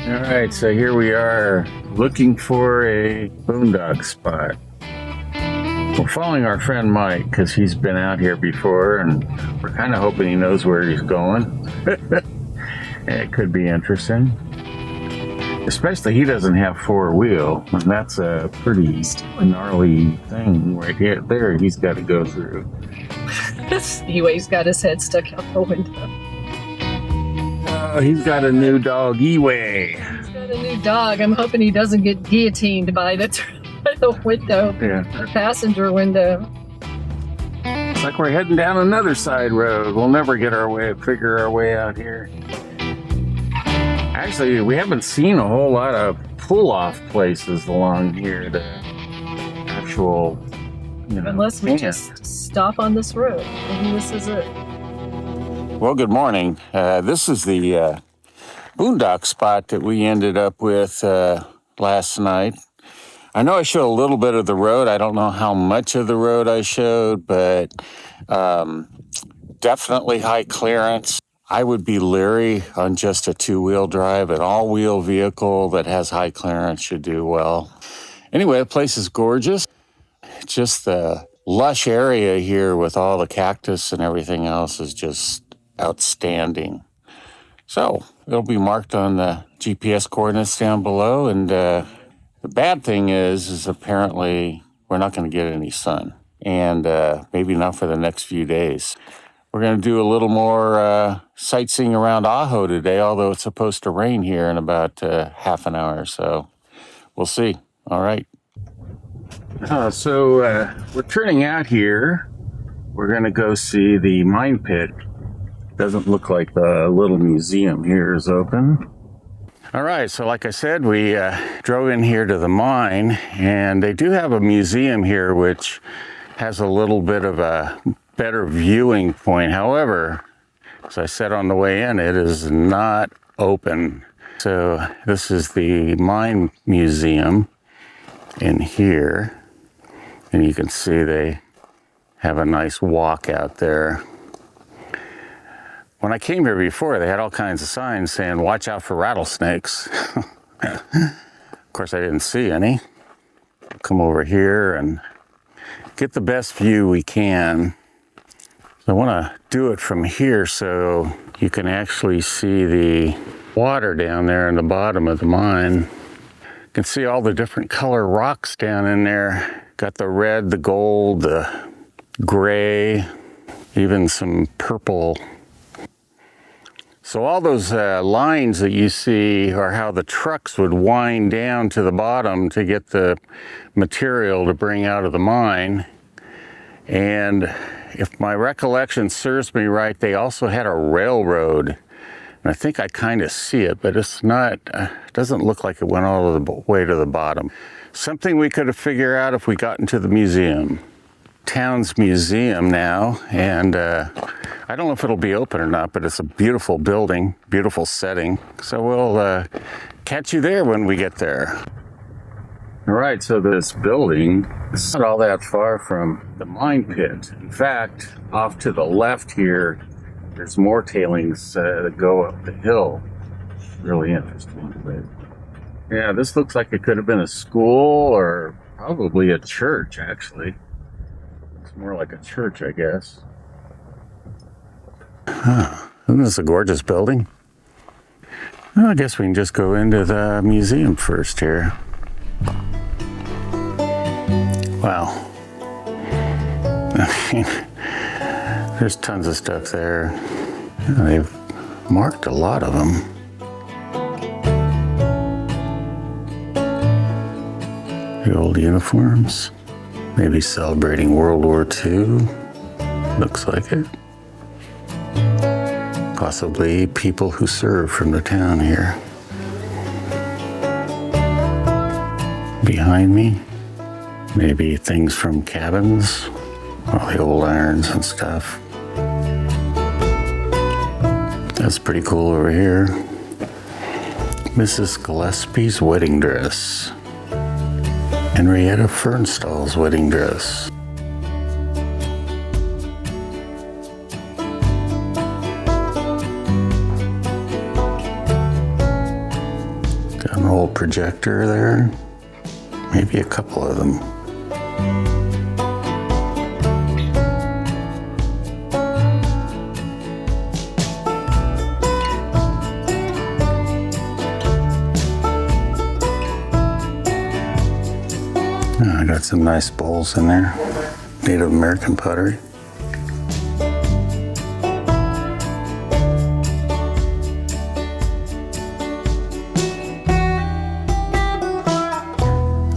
All right, so here we are looking for a boondock spot. We're following our friend Mike because he's been out here before, and we're kind of hoping he knows where he's going. It could be interesting. Especially he doesn't have four-wheel, and that's a pretty gnarly thing right here. There, he's got to go through. Anyway, he's got his head stuck out the window. Oh, he's got a new dog, Eway. He's got a new dog. I'm hoping he doesn't get guillotined by the window, the passenger window. It's like we're heading down another side road. We'll never figure our way out here. Actually, we haven't seen a whole lot of pull-off places along here. The actual, unless we just stop on this road. Maybe this is it. Well, good morning. This is the boondock spot that we ended up with last night. I know I showed a little bit of the road. I don't know how much of the road I showed, but definitely high clearance. I would be leery on just a two-wheel drive. An all-wheel vehicle that has high clearance should do well. Anyway, the place is gorgeous. Just the lush area here with all the cactus and everything else is just outstanding. So it'll be marked on the GPS coordinates down below. And the bad thing is apparently we're not going to get any sun, and maybe not for the next few days. We're going to do a little more sightseeing around Ajo today, although it's supposed to rain here in about half an hour. So we'll see. All right. So we're turning out here. We're going to go see the mine pit. Doesn't look like the little museum here is open. All right, so like I said, we drove in here to the mine, and they do have a museum here which has a little bit of a better viewing point. However, as I said on the way in, it is not open. So this is the mine museum in here, and you can see they have a nice walk out there. When I came here before, they had all kinds of signs saying, watch out for rattlesnakes. Of course, I didn't see any. Come over here and get the best view we can. I want to do it from here so you can actually see the water down there in the bottom of the mine. You can see all the different color rocks down in there. Got the red, the gold, the gray, even some purple. So all those lines that you see are how the trucks would wind down to the bottom to get the material to bring out of the mine. And if my recollection serves me right, they also had a railroad. And I think I kind of see it, but it's not, doesn't look like it went all the way to the bottom. Something we could have figured out if we got into the museum. Town's museum now, and I don't know if it'll be open or not, but it's a beautiful building, beautiful setting. So we'll catch you there when we get there. All right, so this building is not all that far from the mine pit. In fact, off to the left here, there's more tailings that go up the hill. Really interesting. But yeah, this looks like it could have been a school or probably a church, actually. It's more like a church, I guess. Isn't this a gorgeous building? Well, I guess we can just go into the museum first here. Wow. I mean, there's tons of stuff there. They've marked a lot of them. The old uniforms. Maybe celebrating World War II. Looks like it. Possibly people who serve from the town here. Behind me, maybe things from cabins, all the old irons and stuff. That's pretty cool over here. Mrs. Gillespie's wedding dress. Henrietta Fernstall's wedding dress. old projector there. Maybe a couple of them. I got some nice bowls in there. Native American pottery.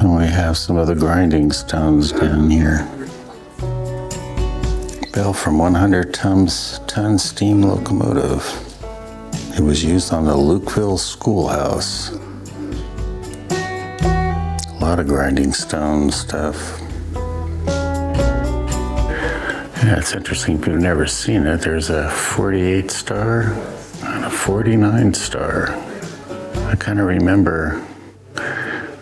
And we have some of the grinding stones down here. Bell from 100-ton steam locomotive. It was used on the Lukeville schoolhouse. A lot of grinding stone stuff. Yeah, it's interesting if you've never seen it. There's a 48 star and a 49 star. I kind of remember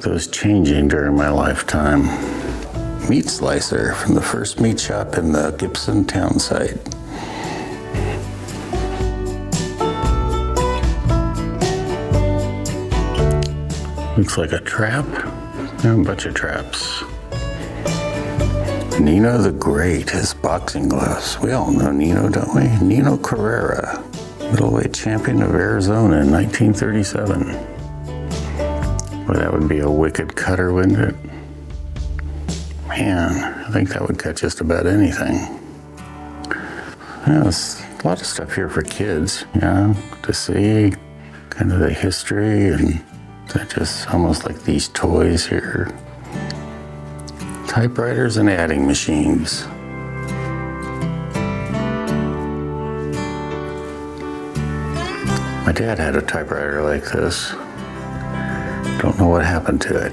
those changing during my lifetime. Meat slicer from the first meat shop in the Gibson town site. Looks like a trap. And a bunch of traps. Nino the Great, his boxing gloves. We all know Nino, don't we? Nino Carrera, middleweight champion of Arizona in 1937. Well, that would be a wicked cutter, wouldn't it? Man, I think that would cut just about anything. Yeah, there's a lot of stuff here for kids, to see kind of the history, and they're just almost like these toys here. Typewriters and adding machines. My dad had a typewriter like this. Don't know what happened to it.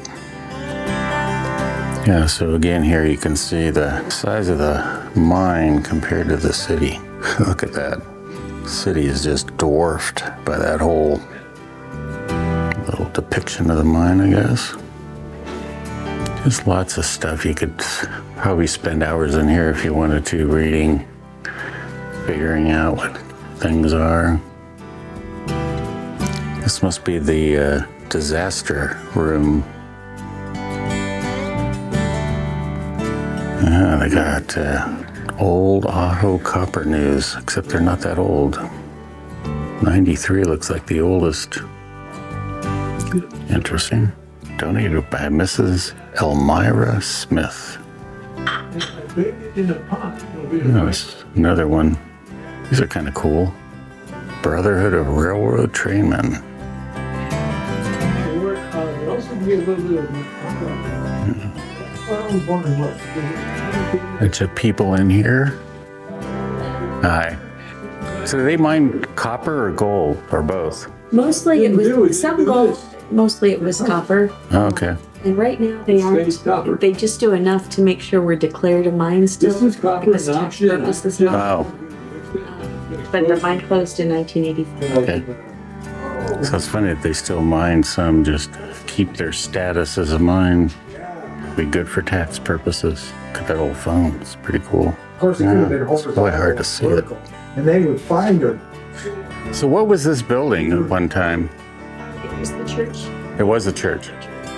Yeah, so again here you can see the size of the mine compared to the city. Look at that. The city is just dwarfed by that whole little depiction of the mine, I guess. Just lots of stuff. You could probably spend hours in here if you wanted to, reading, figuring out what things are. This must be the disaster room. Yeah, they got old auto copper news, except they're not that old. 93 looks like the oldest. Interesting. Donated by Mrs. Elmira Smith. Nice. Another one. These are kind of cool. Brotherhood of Railroad Trainmen. Bunch of people in here. Hi. So do they mine copper or gold or both? Mostly it was some gold. Mostly it was copper. Oh, okay. And right now they aren't. They just do enough to make sure we're declared a mine still. This is copper Because and tax option. purposes. Oh, But the mine closed in 1984. okay. So it's funny that they still mine some, just keep their status as a mine. Be good for tax purposes. Look at that old phone. It's pretty cool. Of course, it could have been It's really hard to see it. vertical. And they would find her. So what was this building at one time? It was the church. It was a church.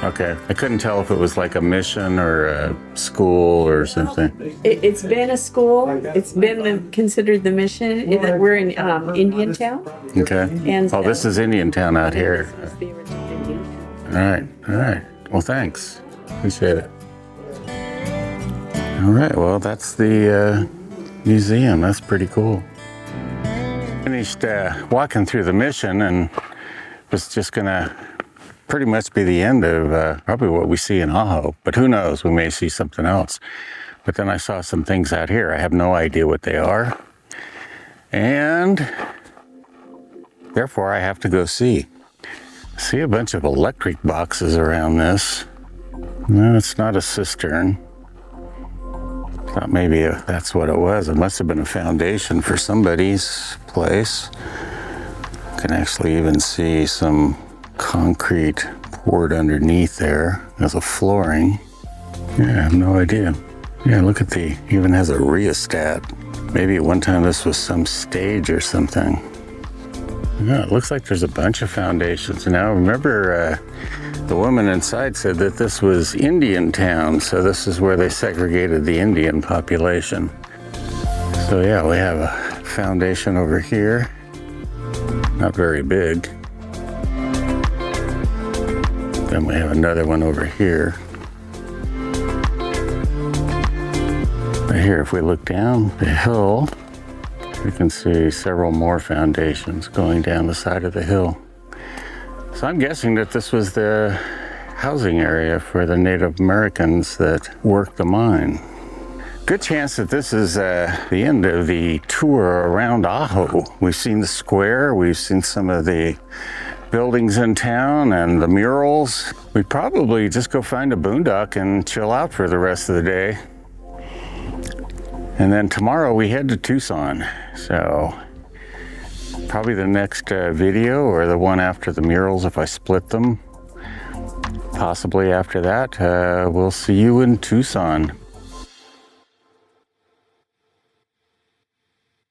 Okay. I couldn't tell if it was like a mission or a school or something. It's been a school. It's been considered the mission. We're in Indian Town. Okay. And Oh, this is Indian Town out here. This is the original Indian Town. All right. All right. Well, thanks. Appreciate it. All right. Well, that's the museum. That's pretty cool. Finished walking through the mission, and was just gonna pretty much be the end of probably what we see in Ajo, but who knows, we may see something else. But then I saw some things out here. I have no idea what they are, and therefore I have to go see. See a bunch of electric boxes around this. No, it's not a cistern. Thought maybe that's what it was. It must have been a foundation for somebody's place. Can actually even see some concrete poured underneath there as a flooring. Yeah, I have no idea. Yeah, look at even has a rheostat. Maybe at one time this was some stage or something. Yeah, it looks like there's a bunch of foundations. Now, remember, the woman inside said that this was Indian town, so this is where they segregated the Indian population. So yeah, we have a foundation over here. Not very big. Then we have another one over here. But here, if we look down the hill, we can see several more foundations going down the side of the hill. So I'm guessing that this was the housing area for the Native Americans that worked the mine. Good chance that this is the end of the tour around Ajo. We've seen the square, we've seen some of the buildings in town and the murals. We'd probably just go find a boondock and chill out for the rest of the day. And then tomorrow we head to Tucson. So probably the next video or the one after the murals if I split them. Possibly after that, we'll see you in Tucson.